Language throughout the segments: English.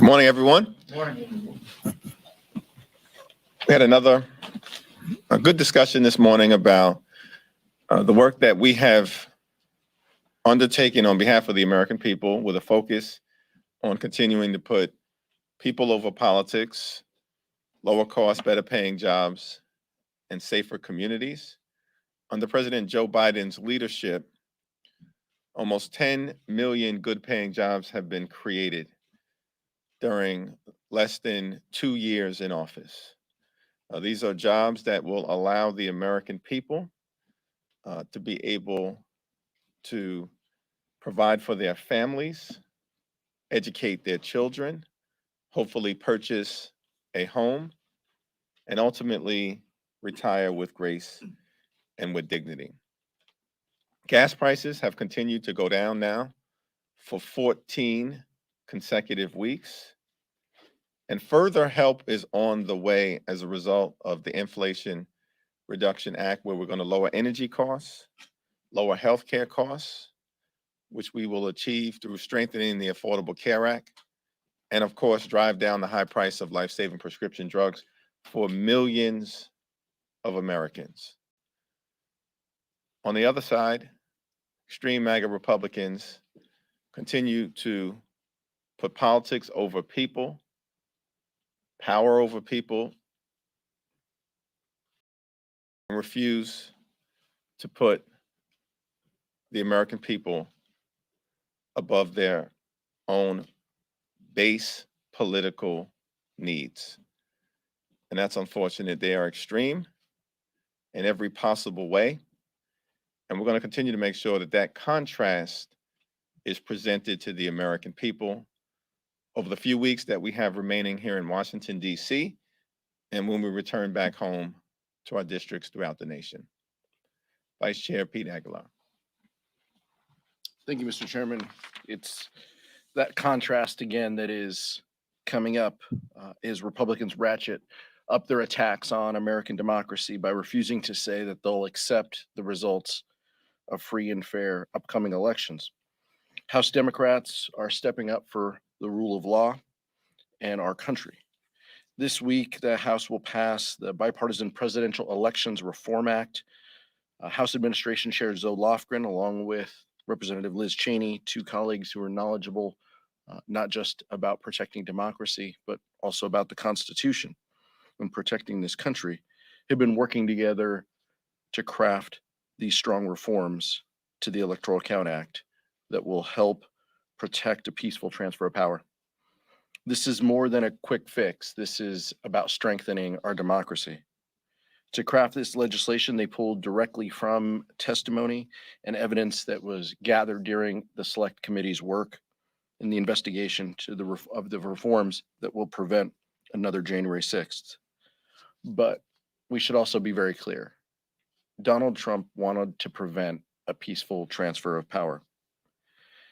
Good morning, everyone. Morning. We had a good discussion this morning about the work that we have undertaken on behalf of the American people, with a focus on continuing to put people over politics, lower cost, better paying jobs, and safer communities. Under President Joe Biden's leadership, almost 10 million good paying jobs have been created during less than 2 years in office. These are jobs that will allow the American people to be able to provide for their families, educate their children, hopefully purchase a home, and ultimately retire with grace and with dignity. Gas prices have continued to go down now for 14 consecutive weeks. And further help is on the way as a result of the Inflation Reduction Act, where we're going to lower energy costs, lower healthcare costs, which we will achieve through strengthening the Affordable Care Act, and of course, drive down the high price of life-saving prescription drugs for millions of Americans. On the other side, extreme MAGA Republicans continue to put politics over people, power over people, and refuse to put the American people above their own base political needs. And that's unfortunate. They are extreme in every possible way. And we're going to continue to make sure that that contrast is presented to the American people over the few weeks that we have remaining here in Washington, D.C., and when we return back home to our districts throughout the nation. Vice Chair Pete Aguilar. Thank you, Mr. Chairman. It's that contrast again that is coming up as Republicans ratchet up their attacks on American democracy by refusing to say that they'll accept the results of free and fair upcoming elections. House Democrats are stepping up for the rule of law and our country. This week, the House will pass the Bipartisan Presidential Elections Reform Act. House Administration Chair Zoe Lofgren, along with Representative Liz Cheney, two colleagues who are knowledgeable not just about protecting democracy, but also about the Constitution and protecting this country, have been working together to craft these strong reforms to the Electoral Count Act that will help protect a peaceful transfer of power. This is more than a quick fix. This is about strengthening our democracy. To craft this legislation, they pulled directly from testimony and evidence that was gathered during the Select Committee's work in the investigation of the reforms that will prevent another January 6th. But we should also be very clear. Donald Trump wanted to prevent a peaceful transfer of power.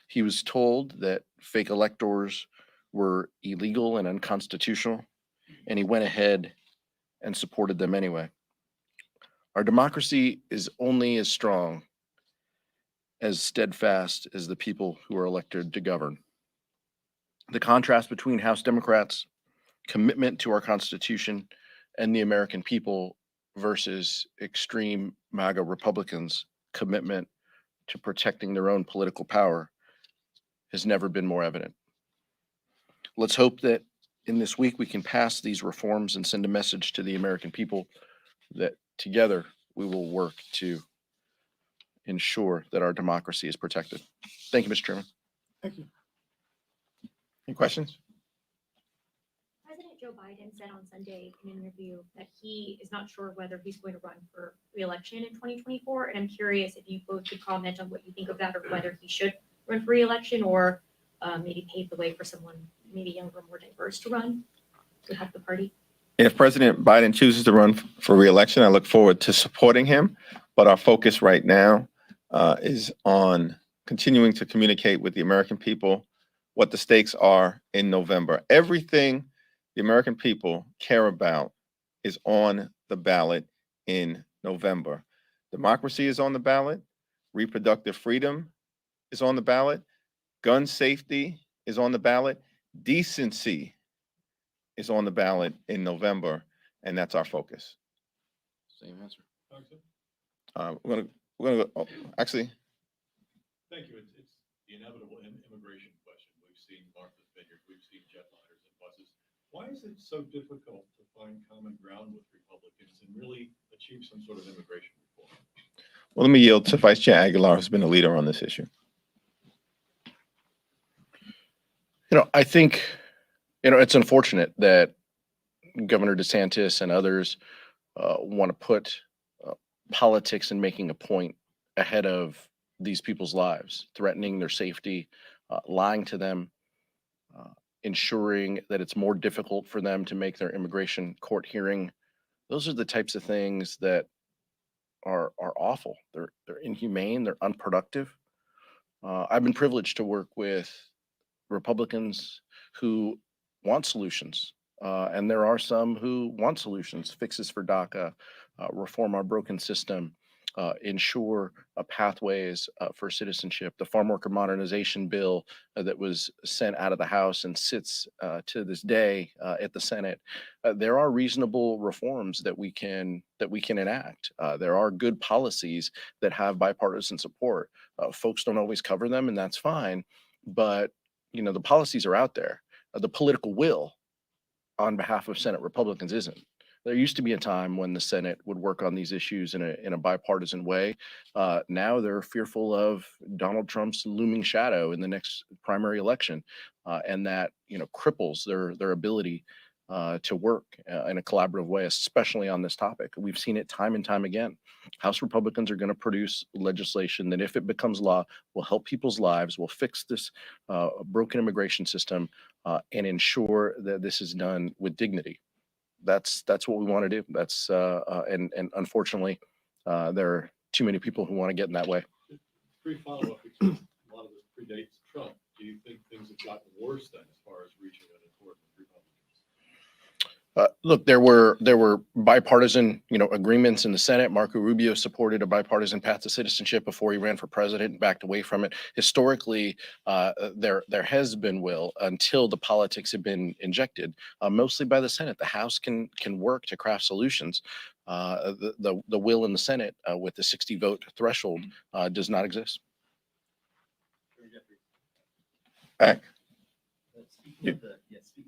He was told that fake electors were illegal and unconstitutional, and he went ahead and supported them anyway. Our democracy is only as strong, as steadfast as the people who are elected to govern. The contrast between House Democrats' commitment to our Constitution and the American people versus extreme MAGA Republicans' commitment to protecting their own political power has never been more evident. Let's hope that in this week we can pass these reforms and send a message to the American people that together we will work to ensure that our democracy is protected. Thank you, Mr. Chairman. Thank you. Any questions? President Joe Biden said on Sunday in an interview that he is not sure whether he's going to run for re-election in 2024. And I'm curious if you both could comment on what you think of that, or whether he should run for re-election, or maybe pave the way for someone maybe younger, more diverse to run to help the party. If President Biden chooses to run for re-election, I look forward to supporting him. But our focus right now is on continuing to communicate with the American people what the stakes are in November. Everything the American people care about is on the ballot in November. Democracy is on the ballot. Reproductive freedom is on the ballot. Gun safety is on the ballot. decency is on the ballot in November, and that's our focus. Same answer. We're gonna go, oh, actually, Thank you. It's the inevitable immigration question. We've seen Martha's Vineyard, we've seen jetliners and buses. Why is it so difficult to find common ground with Republicans and really achieve some sort of immigration reform? well, let me yield to Vice Chair Aguilar, who's been a leader on this issue. I think, it's unfortunate that Governor DeSantis and others want to put politics and making a point ahead of these people's lives, threatening their safety, lying to them, ensuring that it's more difficult for them to make their immigration court hearing. Those are the types of things that are awful. They're inhumane. They're unproductive. I've been privileged to work with Republicans who want solutions. And there are some who want solutions, fixes for DACA, reform our broken system, ensure pathways for citizenship. The farm worker modernization bill that was sent out of the House and sits to this day at the Senate. There are reasonable reforms that we can enact. There are good policies that have bipartisan support. Folks don't always cover them, and that's fine. But the policies are out there. The political will on behalf of Senate Republicans isn't. There used to be a time when the Senate would work on these issues in a bipartisan way. Now they're fearful of Donald Trump's looming shadow in the next primary election, and that cripples their ability to work in a collaborative way, especially on this topic. We've seen it time and time again. House Republicans are going to produce legislation that, if it becomes law, will help people's lives, will fix this broken immigration system, and ensure that this is done with dignity. That's what we want to do. That's and unfortunately, there are too many people who want to get in that way. Brief follow-up, because a lot of this predates Trump. Do you think things have gotten worse then as far as reaching an accord with Republicans? Look, there were bipartisan, agreements in the Senate. Marco Rubio supported a bipartisan path to citizenship before he ran for president and backed away from it. Historically, there has been will until the politics have been injected, mostly by the Senate. The House can work to craft solutions. The will in the Senate with the 60 vote threshold does not exist. Back.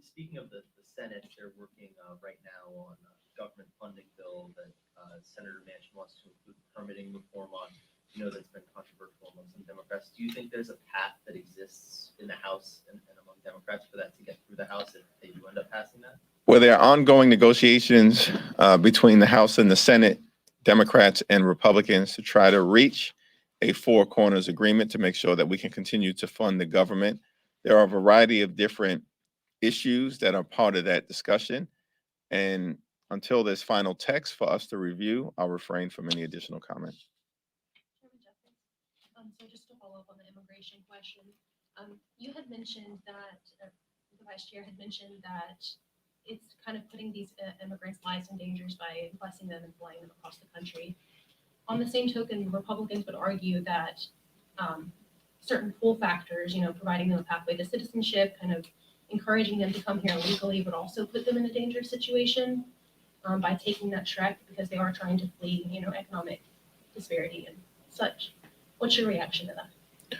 Speaking of the Senate, they're working right now on a government funding bill that Senator Manchin wants to include permitting reform on. That's been controversial among some Democrats. Do you think there's a path that exists in the House and among Democrats for that to get through the House if they do end up passing that? Well, there are ongoing negotiations between the House and the Senate, Democrats and Republicans, to try to reach a four corners agreement to make sure that we can continue to fund the government. There are a variety of different issues that are part of that discussion. And until there's final text for us to review, I'll refrain from any additional comment. Chairman Jeffries, so just to follow up on the immigration question, you had mentioned that, the vice chair had mentioned that it's kind of putting these immigrants' lives in danger by busing them and flying them across the country. On the same token, Republicans would argue that certain pull factors, providing them a pathway to citizenship, kind of encouraging them to come here illegally, would also put them in a dangerous situation by taking that trek because they are trying to flee, economic disparity and such. What's your reaction to that?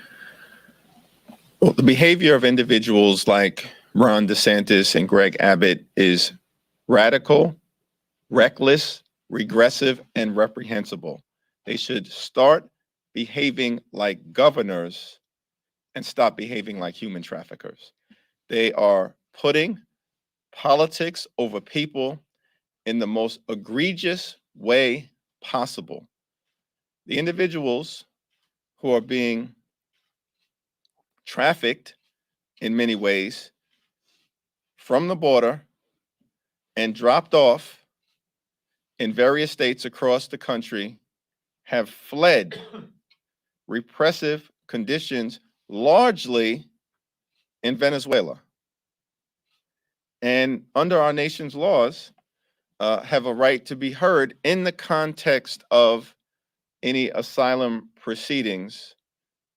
Well, the behavior of individuals like Ron DeSantis and Greg Abbott is radical, reckless, regressive, and reprehensible. They should start behaving like governors and stop behaving like human traffickers. They are putting politics over people in the most egregious way possible. The individuals who are being trafficked in many ways from the border and dropped off in various states across the country have fled repressive conditions, largely in Venezuela. And under our nation's laws, have a right to be heard in the context of any asylum proceedings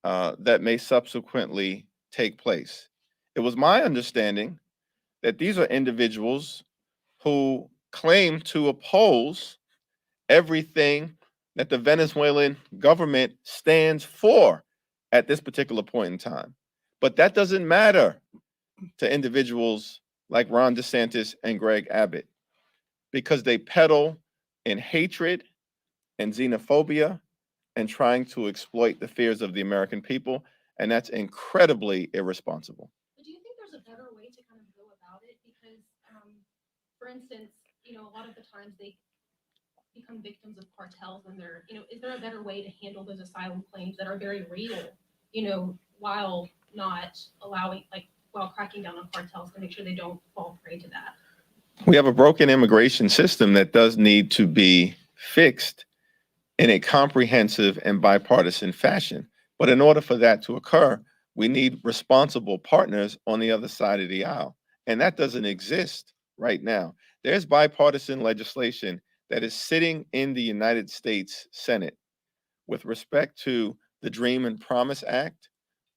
that may subsequently take place. It was my understanding that these are individuals who claim to oppose everything that the Venezuelan government stands for at this particular point in time. But that doesn't matter to individuals like Ron DeSantis and Greg Abbott because they peddle in hatred and xenophobia and trying to exploit the fears of the American people. And that's incredibly irresponsible. But do you think there's a better way to kind of go about it? Because, for instance, a lot of the times they become victims of cartels and they're, is there a better way to handle those asylum claims that are very real, while not allowing, while cracking down on cartels to make sure they don't fall prey to that? We have a broken immigration system that does need to be fixed in a comprehensive and bipartisan fashion. But in order for that to occur, we need responsible partners on the other side of the aisle. And that doesn't exist right now. There's bipartisan legislation that is sitting in the United States Senate with respect to the Dream and Promise Act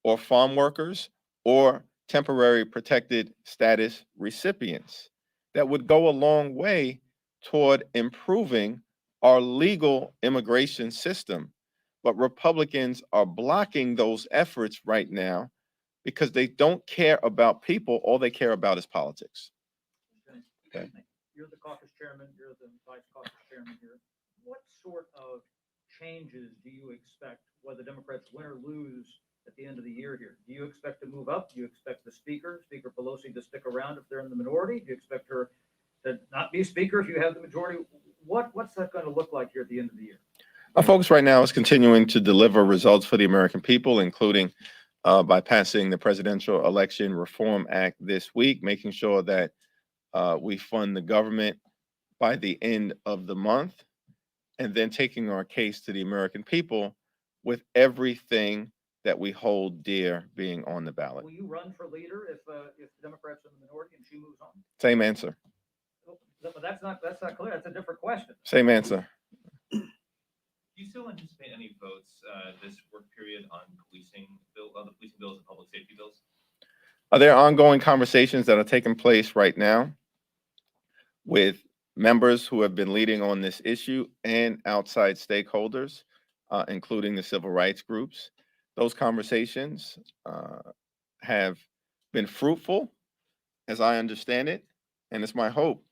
or farm workers or temporary protected status recipients that would go a long way toward improving our legal immigration system. But Republicans are blocking those efforts right now because they don't care about people. All they care about is politics. Okay. You're the caucus chairman, you're the vice caucus chairman here. What sort of changes do you expect, whether Democrats win or lose at the end of the year here? Do you expect to move up? Do you expect the Speaker Pelosi, to stick around if they're in the minority? Do you expect her to not be Speaker if you have the majority? What's that going to look like here at the end of the year? Our focus right now is continuing to deliver results for the American people, including by passing the Presidential Election Reform Act this week, making sure that we fund the government by the end of the month, and then taking our case to the American people with everything that we hold dear being on the ballot. Will you run for leader if the Democrats are in the minority and she moves on? Same answer. But that's not clear. That's a different question. Same answer. Do you still anticipate any votes this work period on the policing bills and public safety bills? There are ongoing conversations that are taking place right now with members who have been leading on this issue and outside stakeholders, including the civil rights groups. Those conversations have been fruitful, as I understand it, and it's my hope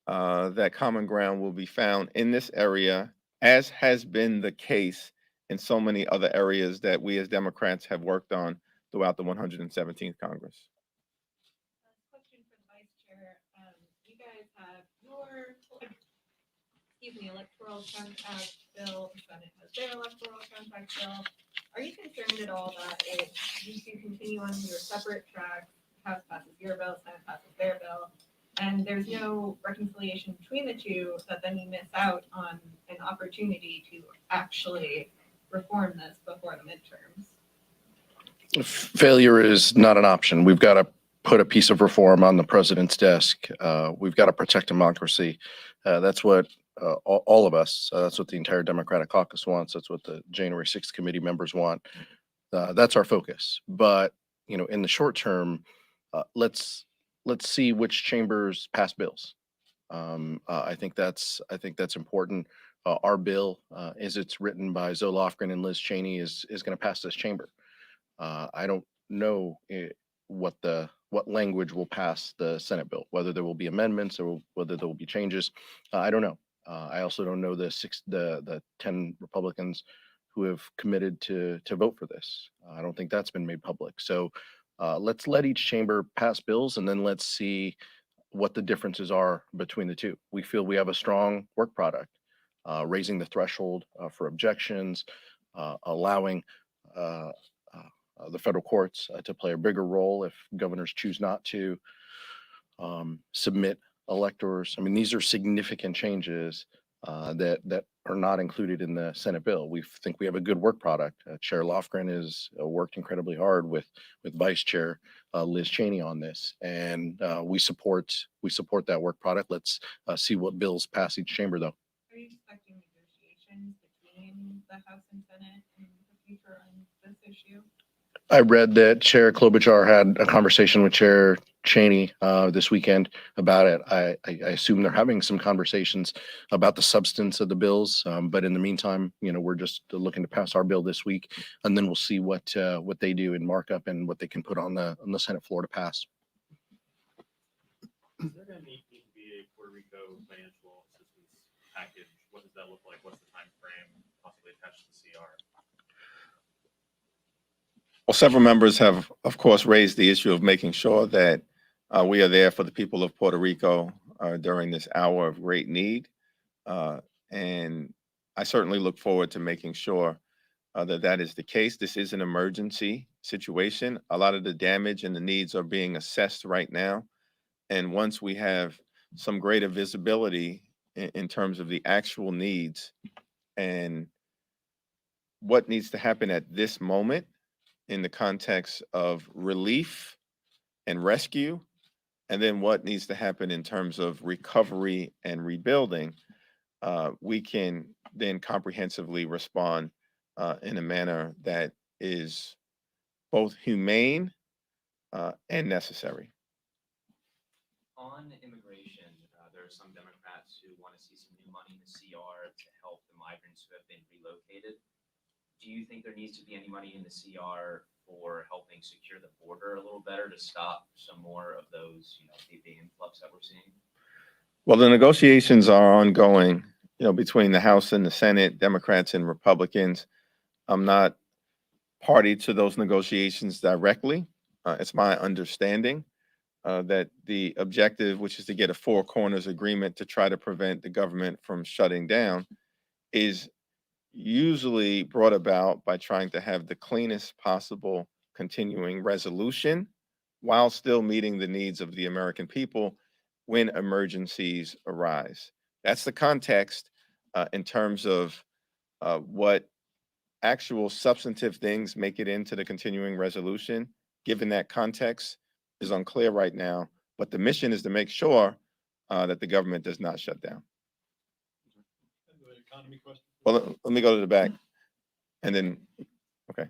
that common ground will be found in this area, as has been the case in so many other areas that we as Democrats have worked on throughout the 117th Congress. Question for the Vice Chair. You guys have your, electoral contract bill, the Senate has their electoral contract bill. Are you concerned at all that if you two continue on your separate tracks, House passes your bill, Senate passes their bill, and there's no reconciliation between the two, that then you miss out on an opportunity to actually reform this before the midterms? Failure is not an option. We've got to put a piece of reform on the president's desk. We've got to protect democracy. That's what all of us, that's what the entire Democratic caucus wants. That's what the January 6th committee members want. That's our focus. But, in the short term, let's see which chambers pass bills. I think that's important. Our bill, as it's written by Zoe Lofgren and Liz Cheney, is going to pass this chamber. I don't know what language will pass the Senate bill, whether there will be amendments or whether there will be changes. I don't know. I also don't know the 10 Republicans who have committed to vote for this. I don't think that's been made public. So let's let each chamber pass bills, and then let's see what the differences are between the two. We feel we have a strong work product, raising the threshold for objections, allowing the federal courts to play a bigger role if governors choose not to submit electors. I mean, these are significant changes that are not included in the Senate bill. We think we have a good work product. Chair Lofgren has worked incredibly hard with Vice Chair Liz Cheney on this, and we support that work product. Let's see what bills pass each chamber, though. Are you expecting negotiations between the House and Senate in the future on this issue? I read that Chair Klobuchar had a conversation with Chair Cheney this weekend about it. I assume they're having some conversations about the substance of the bills. But in the meantime, we're just looking to pass our bill this week, and then we'll see what they do in markup and what they can put on the Senate floor to pass. Is there gonna need to be a Puerto Rico financial assistance package? What does that look like? What's the time frame possibly attached to the CR? Well, several members have, of course, raised the issue of making sure that we are there for the people of Puerto Rico during this hour of great need. And I certainly look forward to making sure that that is the case. This is an emergency situation. A lot of the damage and the needs are being assessed right now. And once we have some greater visibility in terms of the actual needs and what needs to happen at this moment in the context of relief and rescue, and then what needs to happen in terms of recovery and rebuilding, we can then comprehensively respond in a manner that is both humane and necessary. On immigration, there are some Democrats who want to see some new money in the CR to help the migrants who have been relocated. Do you think there needs to be any money in the CR for helping secure the border a little better to stop some more of those, the influx that we're seeing? Well, the negotiations are ongoing, between the House and the Senate, Democrats and Republicans. I'm not party to those negotiations directly. It's my understanding that the objective, which is to get a four corners agreement to try to prevent the government from shutting down, is usually brought about by trying to have the cleanest possible continuing resolution while still meeting the needs of the American people when emergencies arise. That's the context in terms of what actual substantive things make it into the continuing resolution. Given that context is unclear right now, but the mission is to make sure that the government does not shut down. The economy question? Well, let me go to the back, and then, okay.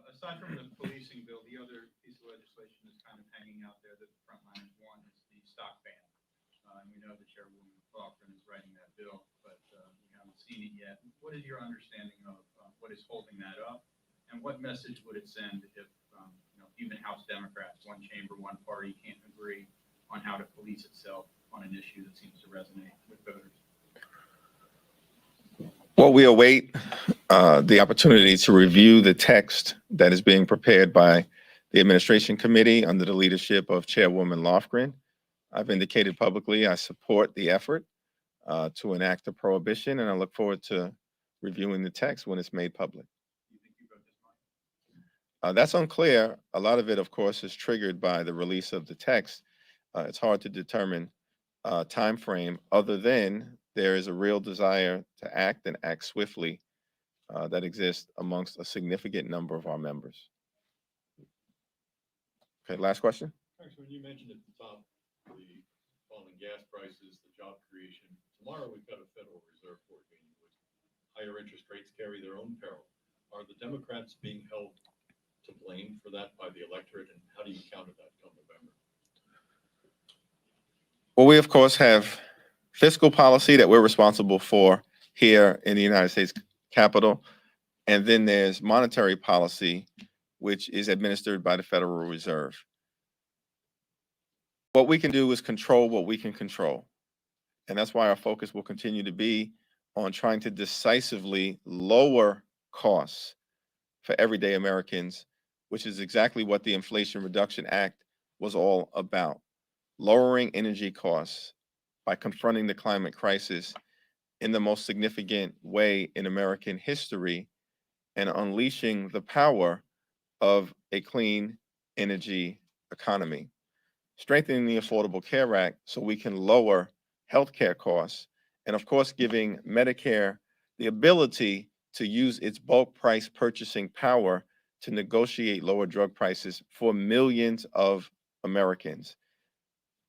Aside from the policing bill, the other piece of legislation is kind of hanging out there that the frontliners want is the stock ban. And we know that Chairwoman Cochran is writing that bill, but we haven't seen it yet. What is your understanding of what is holding that up? And what message would it send if, even House Democrats, one chamber, one party, can't agree on how to police itself on an issue that seems to resonate with voters? Well, we await the opportunity to review the text that is being prepared by the administration committee under the leadership of Chairwoman Lofgren. I've indicated publicly I support the effort to enact a prohibition, and I look forward to reviewing the text when it's made public. You think you vote this month? That's unclear. A lot of it, of course, is triggered by the release of the text. It's hard to determine time frame other than there is a real desire to act and act swiftly that exists amongst a significant number of our members. Okay, last question. Congressman, you mentioned at the top the falling gas prices, the job creation. Tomorrow we've got a Federal Reserve Board meeting with higher interest rates carry their own peril. Are the Democrats being held to blame for that by the electorate, and how do you counter that come November? Well, we, of course, have fiscal policy that we're responsible for here in the United States Capitol. And then there's monetary policy, which is administered by the Federal Reserve. What we can do is control what we can control. And that's why our focus will continue to be on trying to decisively lower costs for everyday Americans, which is exactly what the Inflation Reduction Act was all about. Lowering energy costs by confronting the climate crisis in the most significant way in American history and unleashing the power of a clean energy economy. Strengthening the Affordable Care Act so we can lower healthcare costs, and of course, giving Medicare the ability to use its bulk price purchasing power to negotiate lower drug prices for millions of Americans.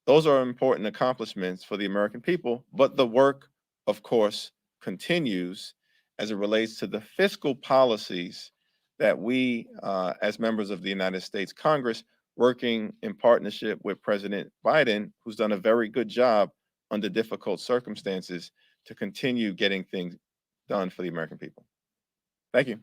Those are important accomplishments for the American people, but the work, of course, continues as it relates to the fiscal policies that we, as members of the United States Congress, working in partnership with President Biden, who's done a very good job under difficult circumstances to continue getting things done for the American people. Thank you.